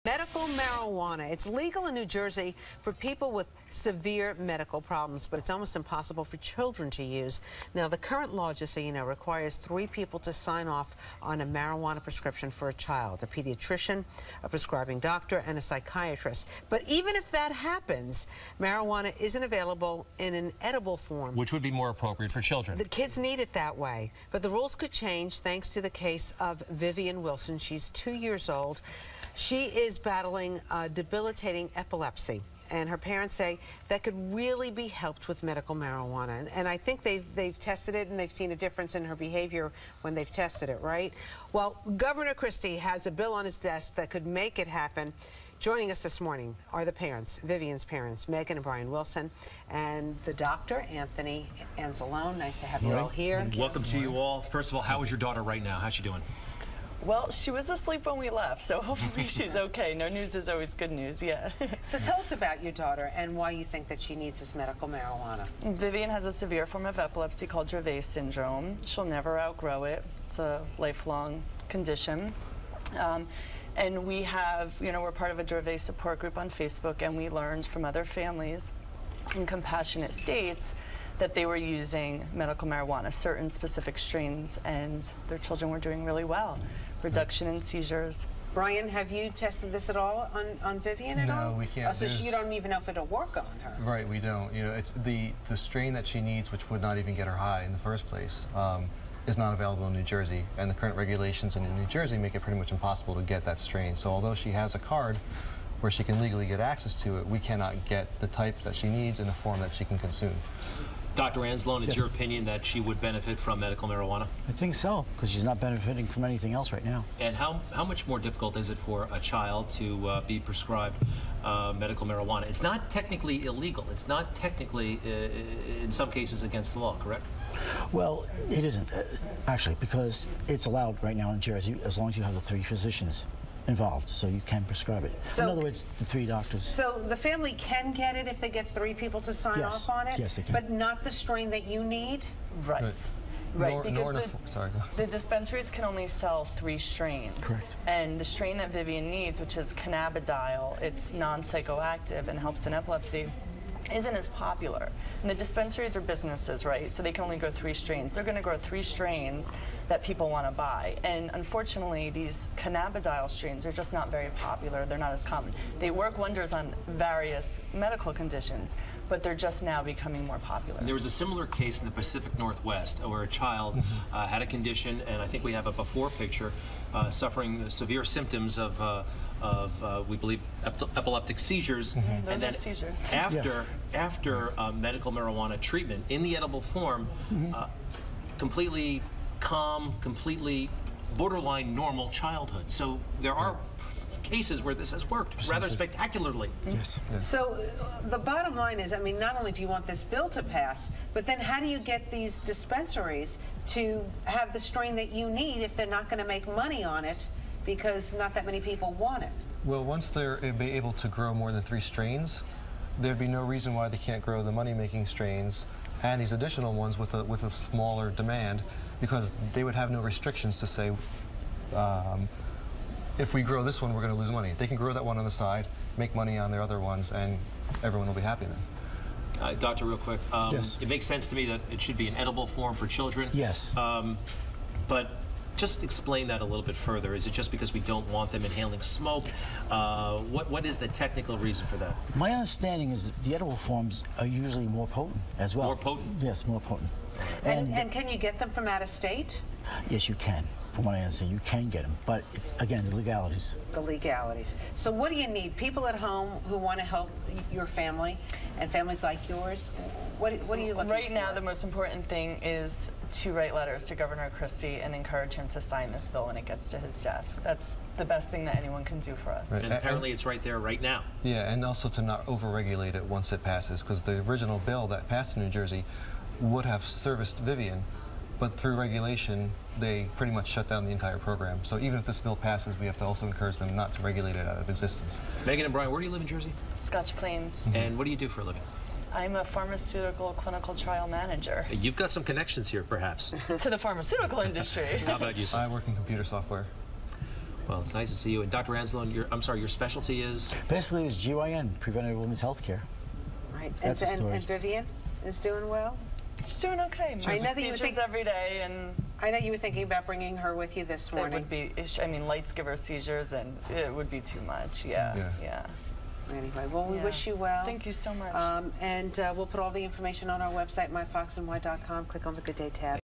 Medical marijuana. It's legal in New Jersey for people with severe medical problems, but it's almost impossible for children to use. Now, the current law, just so you know, requires 3 people to sign off on a marijuana prescription for a child: a pediatrician, a prescribing doctor, and a psychiatrist. But even if that happens, marijuana isn't available in an edible form, which would be more appropriate for children. The kids need it that way. But the rules could change thanks to the case of Vivian Wilson. She's 2 years old. She is battling debilitating epilepsy, and her parents say that could really be helped with medical marijuana. And I think they've tested it, and they've seen a difference in her behavior when they've tested it, right? Well, Governor Christie has a bill on his desk that could make it happen. Joining us this morning are the parents, Vivian's parents, Megan and Brian Wilson, and the doctor, Anthony Anzalone. Nice to have you all here. Welcome to you all. First of all, how is your daughter right now? How's she doing? Well, she was asleep when we left, so hopefully she's okay. No news is always good news, yeah. So tell us about your daughter and why you think that she needs this medical marijuana. Vivian has a severe form of epilepsy called Dravet syndrome. She'll never outgrow it. It's a lifelong condition. And we have, we're part of a Dravet support group on Facebook, and we learned from other families in compassionate states that they were using medical marijuana, certain specific strains, and their children were doing really well. Reduction in seizures. Brian, have you tested this at all on Vivian at all? No, we can't. So you don't even know if it'll work on her. Right, we don't. It's the strain that she needs, which would not even get her high in the first place, is not available in New Jersey, and the current regulations in New Jersey make it pretty much impossible to get that strain. So although she has a card where she can legally get access to it, we cannot get the type that she needs in a form that she can consume. Dr. Anzalone, it's your opinion that she would benefit from medical marijuana? I think so, because she's not benefiting from anything else right now. And how much more difficult is it for a child to be prescribed medical marijuana? It's not technically illegal. It's not technically, in some cases, against the law, correct? Well, it isn't, actually, because it's allowed right now in Jersey as long as you have the 3 physicians involved, so you can prescribe it. So, in other words, the 3 doctors. So the family can get it if they get 3 people to sign off on it? Yes, they can. But not the strain that you need? Right. Right, because the dispensaries can only sell 3 strains. Correct. And the strain that Vivian needs, which is cannabidiol, it's non-psychoactive and helps in epilepsy, isn't as popular. And the dispensaries are businesses, right? So they can only grow 3 strains. They're going to grow 3 strains that people want to buy. And unfortunately, these cannabidiol strains are just not very popular. They're not as common. They work wonders on various medical conditions, but they're just now becoming more popular. There was a similar case in the Pacific Northwest where a child had a condition, and I think we have a before picture, suffering severe symptoms of we believe, epileptic seizures. Those are seizures. After medical marijuana treatment in the edible form, completely calm, completely borderline normal childhood. So there are cases where this has worked rather spectacularly. Yes. So the bottom line is, I mean, not only do you want this bill to pass, but then how do you get these dispensaries to have the strain that you need if they're not going to make money on it because not that many people want it? Well, once they're able to grow more than 3 strains, there'd be no reason why they can't grow the money-making strains and these additional ones with a smaller demand, because they would have no restrictions to say, if we grow this one, we're going to lose money. They can grow that one on the side, make money on their other ones, and everyone will be happy then. Doctor, real quick, yes. It makes sense to me that it should be an edible form for children. Yes. But just explain that a little bit further. Is it just because we don't want them inhaling smoke? What is the technical reason for that? My understanding is that the edible forms are usually more potent as well. More potent? Yes, more potent. And can you get them from out of state? Yes, you can. From what I understand, you can get them, but it's, again, the legalities. The legalities. So what do you need? People at home who want to help your family and families like yours, what are you looking for? Right now, the most important thing is to write letters to Governor Christie and encourage him to sign this bill when it gets to his desk. That's the best thing that anyone can do for us. Right. And apparently it's right there right now. Yeah, and also to not overregulate it once it passes, because the original bill that passed in New Jersey would have serviced Vivian, but through regulation, they pretty much shut down the entire program. So even if this bill passes, we have to also encourage them not to regulate it out of existence. Megan and Brian, where do you live in Jersey? Scotch Plains. And what do you do for a living? I'm a pharmaceutical clinical trial manager. You've got some connections here, perhaps. To the pharmaceutical industry. How about you, sir? I work in computer software. Well, it's nice to see you. And Dr. Anzalone, I'm sorry, your specialty is? Basically, it's GYN, Preventative Women's Health Care. Right. That's the story. And Vivian is doing well? She's doing okay. I know that you Seizures every day, and I know you were thinking about bringing her with you this morning. it would be, I mean, lights give her seizures, and it would be too much. Yeah. Anyway, well, we wish you well. Thank you so much. And we'll put all the information on our website, myfoxandwhy.com. Click on the Good Day tab.